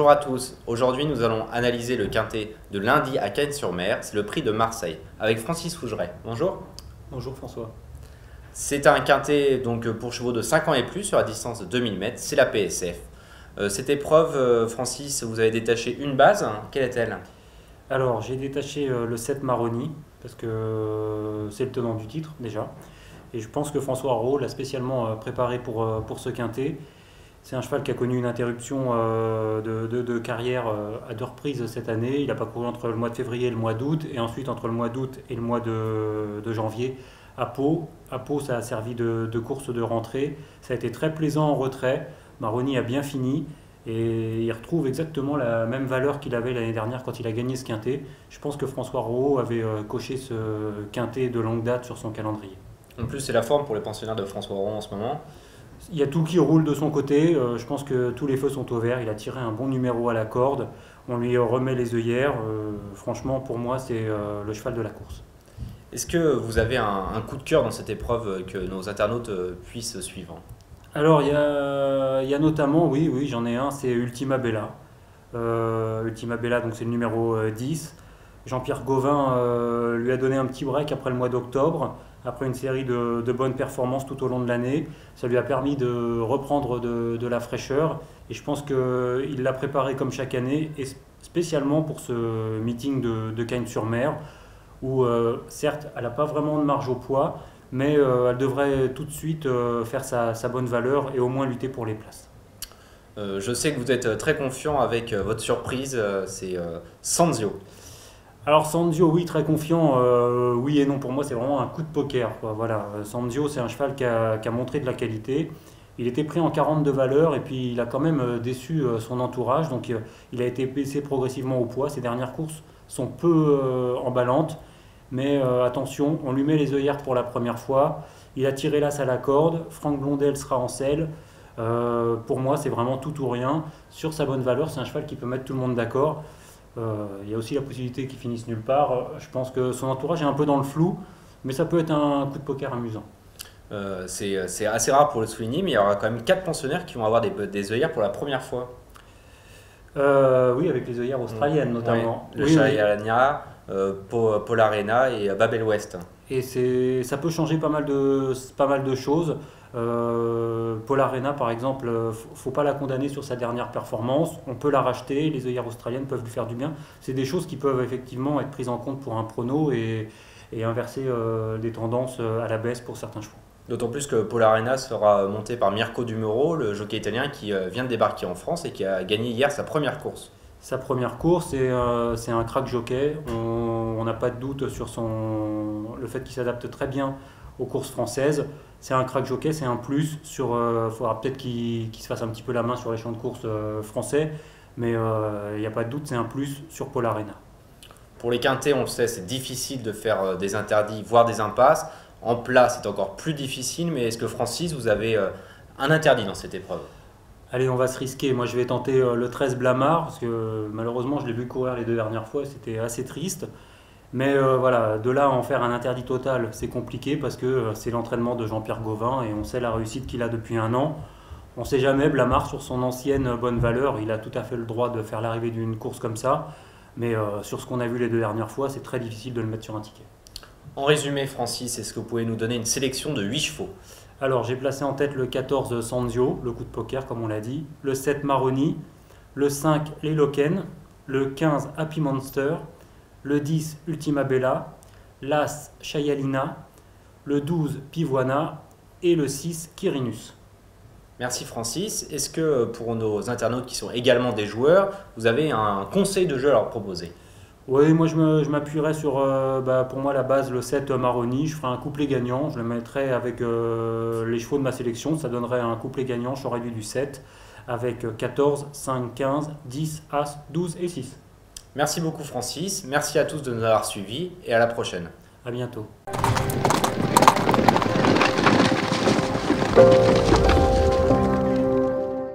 Bonjour à tous, aujourd'hui nous allons analyser le quintet de lundi à Cagnes-sur-Mer, c'est le prix de Marseille, avec Francis Fougeret. Bonjour. Bonjour François. C'est un quintet donc, pour chevaux de 5 ans et plus sur la distance de 2000 mètres, c'est la PSF. Cette épreuve, Francis, vous avez détaché une base, quelle est-elle? Alors j'ai détaché le 7 Maroni, parce que c'est le tenant du titre déjà. Et je pense que François Rowe l'a spécialement préparé pour ce quintet. C'est un cheval qui a connu une interruption de carrière à deux reprises cette année. Il n'a pas couru entre le mois de février et le mois d'août, et ensuite entre le mois d'août et le mois de janvier à Pau. À Pau, ça a servi de course de rentrée. Ça a été très plaisant en retrait. Maroni a bien fini et il retrouve exactement la même valeur qu'il avait l'année dernière quand il a gagné ce quintet. Je pense que François Rowe avait coché ce quintet de longue date sur son calendrier. En plus, c'est la forme pour les pensionnaires de François Rowe en ce moment. Il y a tout qui roule de son côté, je pense que tous les feux sont au vert, il a tiré un bon numéro à la corde, on lui remet les œillères, franchement pour moi c'est le cheval de la course. Est-ce que vous avez un coup de cœur dans cette épreuve que nos internautes puissent suivre? Alors il y a notamment, oui j'en ai un, c'est Ultima Bella. Ultima Bella, donc c'est le numéro 10. Jean-Pierre Gauvin lui a donné un petit break après le mois d'octobre, après une série de bonnes performances tout au long de l'année. Ça lui a permis de reprendre de la fraîcheur et je pense qu'il l'a préparé comme chaque année et spécialement pour ce meeting de Cagnes-sur-Mer où certes elle n'a pas vraiment de marge au poids mais elle devrait tout de suite faire sa bonne valeur et au moins lutter pour les places. Je sais que vous êtes très confiant avec votre surprise, c'est Sanzio. Alors Sanzio, oui, très confiant, oui et non, pour moi c'est vraiment un coup de poker, quoi. Voilà, Sanzio c'est un cheval qui a montré de la qualité, il était pris en 40 de valeur et puis il a quand même déçu son entourage, donc il a été baissé progressivement au poids, ses dernières courses sont peu emballantes, mais attention, on lui met les œillères pour la première fois, il a tiré l'as à la corde, Franck Blondel sera en selle. Pour moi c'est vraiment tout ou rien, sur sa bonne valeur c'est un cheval qui peut mettre tout le monde d'accord. Il y a aussi la possibilité qu'il finisse nulle part. Je pense que son entourage est un peu dans le flou, mais ça peut être un coup de poker amusant. C'est assez rare pour le souligner, mais il y aura quand même 4 pensionnaires qui vont avoir des œillères pour la première fois. Oui, avec les œillères australiennes notamment. Ouais, le Oui, oui. Chayalania, Paul Arena et Babel West. Et ça peut changer pas mal de choses. Paul Arena, par exemple, faut pas la condamner sur sa dernière performance. On peut la racheter, les œillères australiennes peuvent lui faire du bien. C'est des choses qui peuvent effectivement être prises en compte pour un prono et inverser des tendances à la baisse pour certains chevaux. D'autant plus que Paul Arena sera monté par Mirko Dumuro, le jockey italien qui vient de débarquer en France et qui a gagné hier sa première course. Sa première course, c'est un crack jockey. On n'a pas de doute sur le fait qu'il s'adapte très bien aux courses françaises. C'est un crack jockey, c'est un plus. Il faudra peut-être qu'il se fasse un petit peu la main sur les champs de course français, mais il n'y a pas de doute, c'est un plus sur Paul Arena. Pour les quintets, on le sait, c'est difficile de faire des interdits, voire des impasses. En plat, c'est encore plus difficile, mais est-ce que Francis, vous avez un interdit dans cette épreuve? Allez, on va se risquer. Moi, je vais tenter le 13 Blamard, parce que malheureusement, je l'ai vu courir les deux dernières fois, c'était assez triste. Mais voilà, de là à en faire un interdit total, c'est compliqué parce que c'est l'entraînement de Jean-Pierre Gauvin et on sait la réussite qu'il a depuis un an. On ne sait jamais, Blamard, sur son ancienne bonne valeur, il a tout à fait le droit de faire l'arrivée d'une course comme ça. Mais sur ce qu'on a vu les deux dernières fois, c'est très difficile de le mettre sur un ticket. En résumé, Francis, est-ce que vous pouvez nous donner une sélection de 8 chevaux? Alors, j'ai placé en tête le 14 Sanzio, le coup de poker comme on l'a dit, le 7 Maroni, le 5 Leloken, le 15 Happy Monster, le 10 Ultima Bella, l'As Chayalina, le 12 Pivoine et le 6 Quirinus. Merci Francis. Est-ce que pour nos internautes qui sont également des joueurs, vous avez un conseil de jeu à leur proposer? Oui, moi je m'appuierais sur, pour moi la base, le 7 Maroni, je ferai un couplet gagnant, je le mettrai avec les chevaux de ma sélection, ça donnerait un couplet gagnant, je réduit du 7, avec 14, 5, 15, 10, As, 12 et 6. Merci beaucoup Francis, merci à tous de nous avoir suivis et à la prochaine. À bientôt.